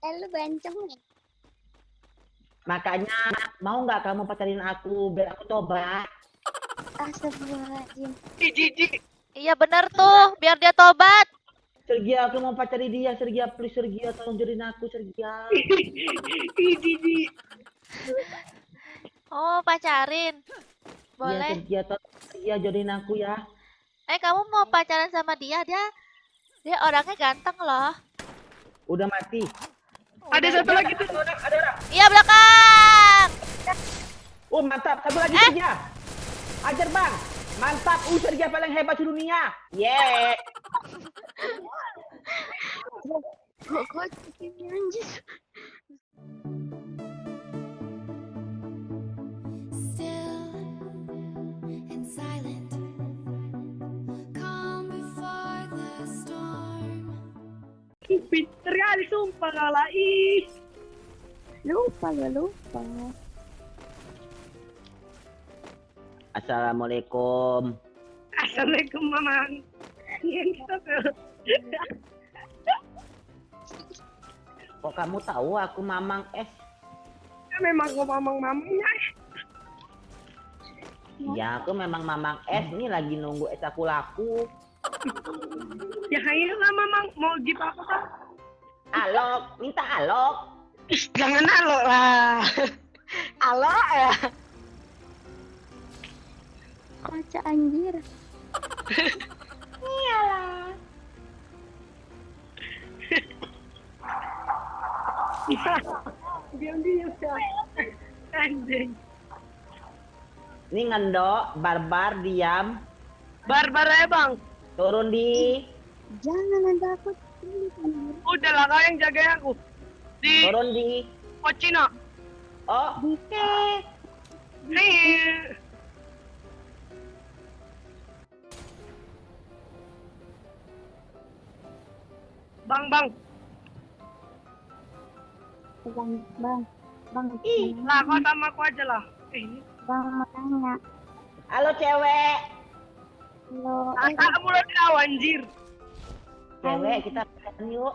Lu bencong ya? Makanya mau nggak kamu pacarin aku biar aku tobat? Astagfirullahaladzim. Iya bener tuh, biar dia tobat. Sergia, aku mau pacari dia. Sergia, please Sergia, tolong jodohin aku Sergia. Oh, pacarin. Iya Boleh. Sergia, tolong Sergia jodohin aku ya. Kamu mau pacaran sama dia? Dia orangnya ganteng loh. Udah mati. Ada satu lagi tuh. Ada orang. Iya belakang. Oh mantap, satu lagi Sergia. Ajar bang. Mantap, Sergia paling hebat di dunia. Yeah. Kok ini anjir. Still and silent, calm before the storm. Pinter kali sumpah Lala. Ih. Lupa. Assalamualaikum. Assalamualaikum Mamang. Kok kamu tahu aku Mamang S? Ya, memang kok mamangnya. Ya aku memang Mamang S. Ini lagi nunggu es aku laku. Ya ayolah Mamang, mau gip apa kan? Alok, minta alok. Ih, jangan alok lah. Alok ya. Kaca anjir. Iyalah. Diam ya. Anjing. Ini ngendok, barbar, diam. Barbar ya bang. Turun di. Jangan ada aku. Udah lah kau yang jagain aku. Di Turun di. Pocino. Oh, Nih. Bang. Bang. Ih, lah kau sama aku aja lah. Ini. Bang mau tanya. halo cewek. Lo Kamu lo tahu anjir. Cewek, kita pacaran yuk.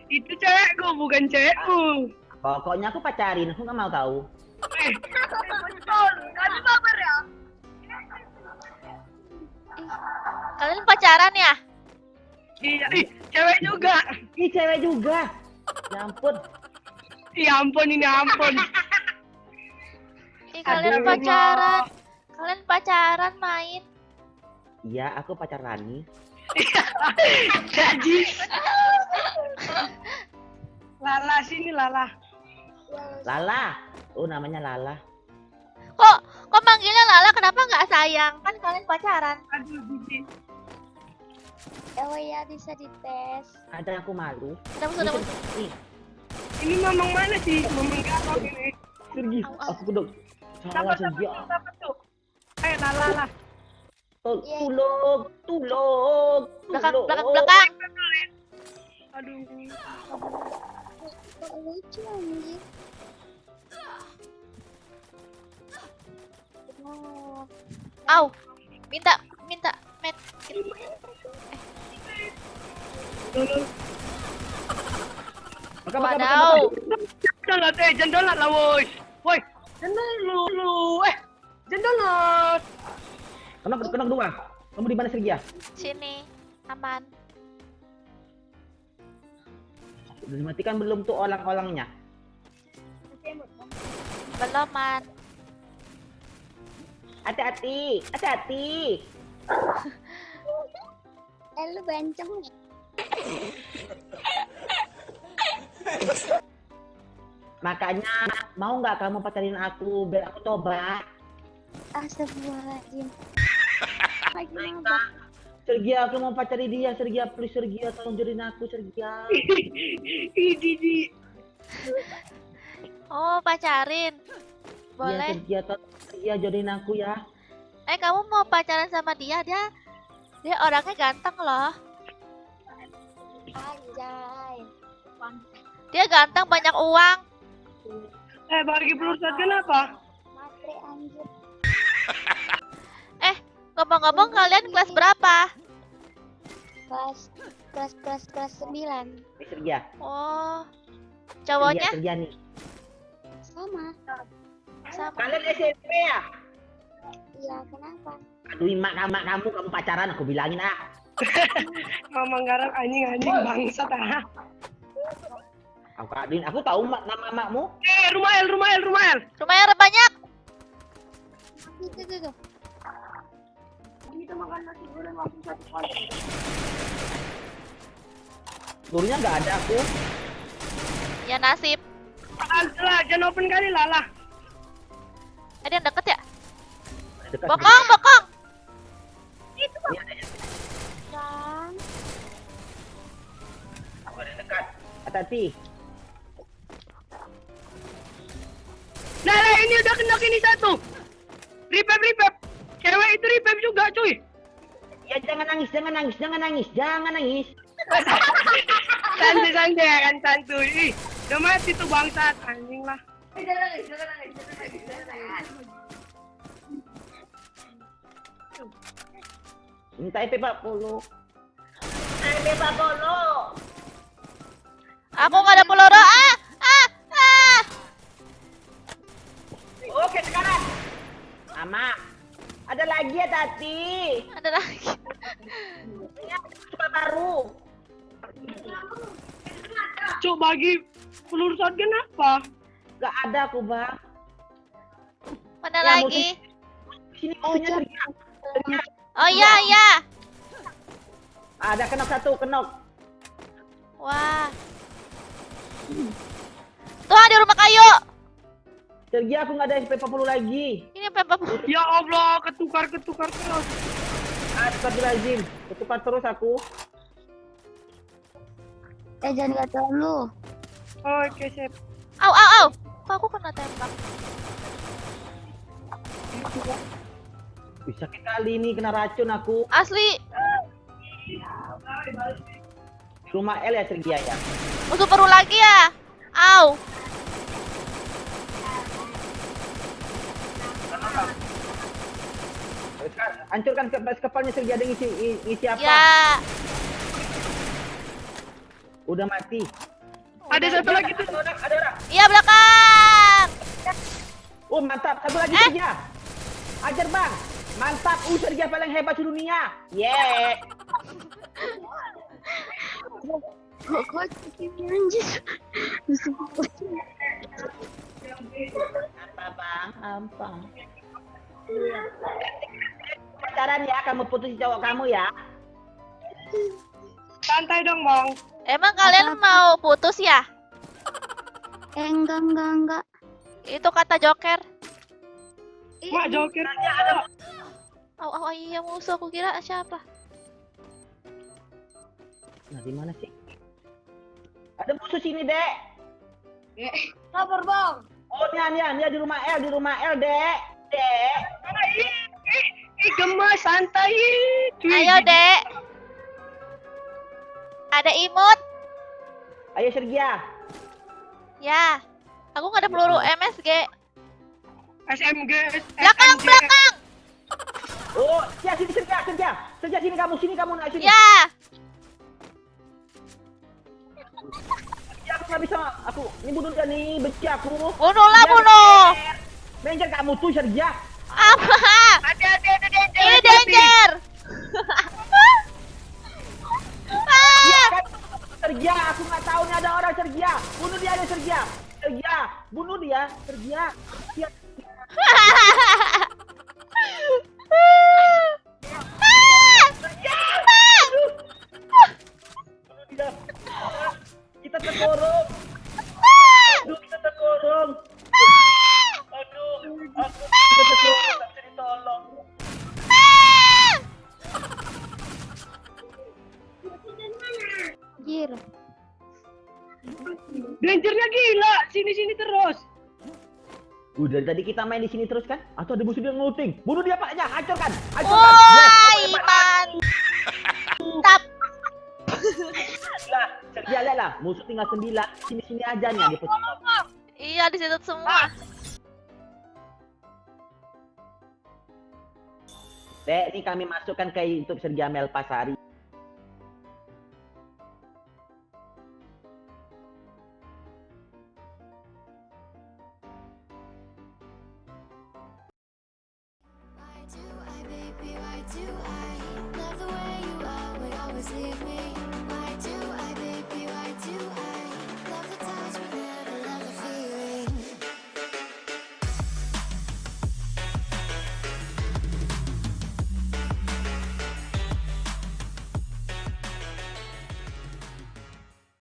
Itu cewekku, bukan cewekku. Pokoknya aku pacarin, aku nggak mau tahu. Betul. Kali baper ya. Kalian pacaran ya? Iya, cewek juga. Ih, cewek juga. Ya ampun. Ya ampun, ini ampun. Kalian Aduh. pacaran. Kalian pacaran main. Iya, aku pacar Rani. Jadi. Lala sini Lala. Lala. Oh, namanya Lala. Kok manggilnya Lala? Kenapa nggak sayang? Kan kalian pacaran. Aduh, Bibi. ya bisa dites. Kadang aku malu. Sudah. Ih, Ini mamang mana sih? Mamang garong ini. Sergi, aku kedok. Salah Sergi. Siapa tuh? Ayo Lala. Tulung. Belakang. Aduh. Kok lucu anjir. Oh, Au. Minta met. Wadaw. Jandolat lah woi. Woi, jandolat. Jandolat. Kena dua. Kamu di mana Sergi ya? Sini. Aman. Udah dimatikan belum tuh orang-orangnya? Belum, Man. Hati-hati. lu bencong ya? Makanya mau nggak kamu pacarin aku biar aku tobat? Astagfirullahaladzim. Lagi nabrak. Sergia, aku mau pacari dia. Sergia, please Sergia, tolong jodohin aku Sergia. Ih, Oh, pacarin. Iya Boleh. Sergia, tolong Sergia jodohin aku ya. Kamu mau pacaran sama dia? Dia orangnya ganteng loh. Anjay. Dia ganteng, banyak uang. bagi pelursat kenapa? Matre anjir. Ngomong-ngomong, kalian kelas berapa? Kelas 9. Sergia. Oh, Cowoknya Sergia nih. Sama. sama. Kalian SMP ya? Iya, kenapa? Aduh, mak kamu pacaran aku bilangin ah. Mama garang anjing bangsat ah. Aku tahu nama makmu. Rumael. Rumahnya ada banyak. Itu. Gurunya nggak ada aku. Ya nasib. Lah, jangan open kali lah. Ada yang deket ya? Dekat. Bokong. Ini ada yang Kan. aku ada yang dekat. Hati-hati. Nah, ini udah kena ini satu. Revive. Cewek itu revive juga, cuy. Ya jangan nangis. Santai kan santuy. Ih, udah mati tuh bangsat anjing lah. Minta IP 40. IP 40. Aku nggak ada peluru. Oke, sekarang. Mama. Ada lagi ya, Tati. Ada lagi. Ini suka baru. Cuk, bagi peluru shotgun apa? Gak ada aku, Bang. Mana Ya, lagi? Sini musuhnya Sergia. Oh iya. Ada kenok. Wah. Tuh di rumah kayu. Sergia aku nggak ada SP 40 lagi. Ini pempek. Ya Allah, ketukar terus. Astagfirullahaladzim. Ketukar terus aku. Jangan kata lu. Oke, sip. Au. Kok aku kena tembak? Bisa kali ini kena racun aku. Asli. Di rumah L ya Sergia ya. Musuh baru lagi ya. Au. Hancurkan kapalnya Sergia dengan isi apa? Ya. Udah mati. Ada satu lagi tuh. Ada orang. Iya belakang. Oh mantap, satu lagi Sergia. Ajar bang. Mantap, Sergia paling hebat di dunia. Yeah. Kok ini anjir. Apa bang? Apa? Pacaran ya, kamu putus cowok kamu ya. Santai dong, Bang. Emang kalian mau putus ya? Enggak. Itu kata Joker. Mak joker. Au, iya musuh. Aku kira siapa? Nah, di mana sih? Ada musuh sini, Dek. Sabar, Bang. Oh, dia di rumah L, Dek. Dek. Gemas, santai. Cuy. Ayo, Dek. Ada imut. Ayo Sergia. Ya. Aku nggak ada peluru MSG. SMG. Belakang. Oh, ya sini Sergia. Sergia sini kamu naik sini. Ya. Ya, aku nggak bisa. Ini bunuh dia nih, benci aku. Bunuh. Danger kamu tuh Sergia. Apa? Hati-hati, ada danger. Ini danger. Iya kan? Sergia, aku nggak tahu nih ada orang Sergia. Bunuh dia deh Sergia. Bunuh dia Sergia. Iya. Bunuh dia. Kita terkorong. Kita terkorong. Kita terkorong, tak bisa ditolong. Anjir. Dangernya gila, sini terus. Udah tadi kita main di sini terus kan? Atau ada musuh dia ngeluting? Bunuh dia paknya, hancurkan. Wah, Iman. Tap. Lah, Sergia lah, musuh tinggal 9. Sini aja nih di posisi. Iya, di situ semua. Dek, ini kami masukkan ke YouTube Sergia Melpasari.